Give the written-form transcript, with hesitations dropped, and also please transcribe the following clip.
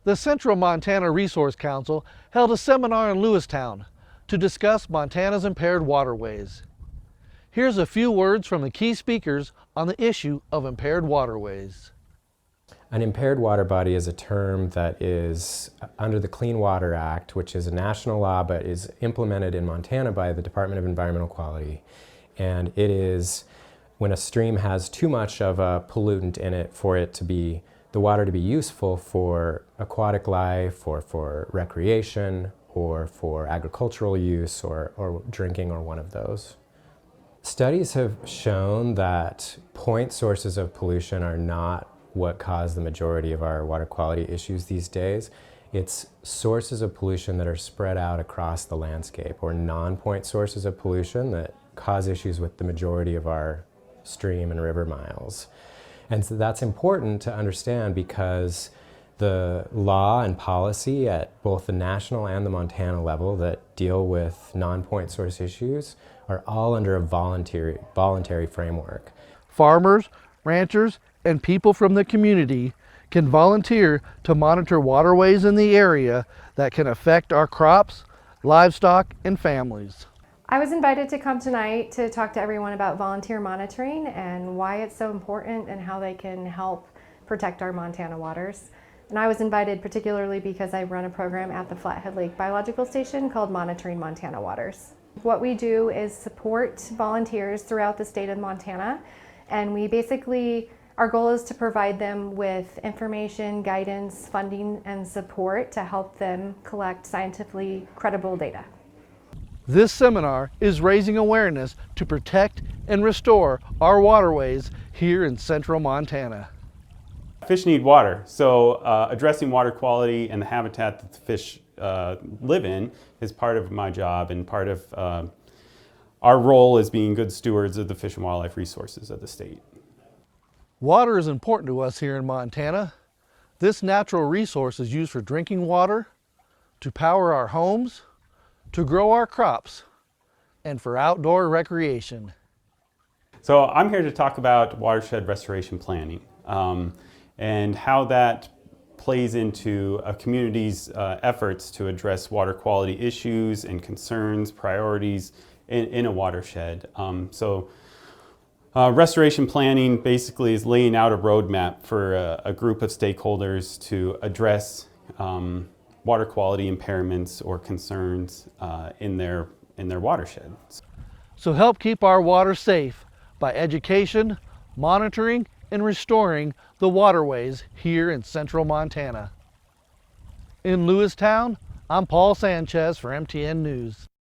The Central Montana Resource Council held a seminar in Lewistown to discuss Montana's impaired waterways. Here's a few words from the key speakers on the issue of impaired waterways. An impaired water body is a term that is under the Clean Water Act, which is a national law but is implemented in Montana by the Department of Environmental Quality. And it is when a stream has too much of a pollutant in it for the water to be useful for aquatic life or for recreation or for agricultural use or drinking or one of those. Studies have shown that point sources of pollution are not what cause the majority of our water quality issues these days. It's sources of pollution that are spread out across the landscape, or non-point sources of pollution that cause issues with the majority of our stream and river miles. And so that's important to understand because the law and policy at both the national and the Montana level that deal with non-point source issues are all under a voluntary framework. Farmers, ranchers, and people from the community can volunteer to monitor waterways in the area that can affect our crops, livestock, and families. I was invited to come tonight to talk to everyone about volunteer monitoring and why it's so important and how they can help protect our Montana waters. And I was invited particularly because I run a program at the Flathead Lake Biological Station called Monitoring Montana Waters. What we do is support volunteers throughout the state of Montana, and our goal is to provide them with information, guidance, funding, and support to help them collect scientifically credible data. This seminar is raising awareness to protect and restore our waterways here in central Montana. Fish need water, so addressing water quality and the habitat that the fish live in is part of my job and part of our role as being good stewards of the fish and wildlife resources of the state. Water is important to us here in Montana. This natural resource is used for drinking water, to power our homes, to grow our crops, and for outdoor recreation. So I'm here to talk about watershed restoration planning and how that plays into a community's efforts to address water quality issues and concerns, priorities in a watershed. Restoration planning basically is laying out a roadmap for a group of stakeholders to address water quality impairments or concerns in their watersheds. So help keep our water safe by education, monitoring, and restoring the waterways here in central Montana. In Lewistown, I'm Paul Sanchez for MTN News.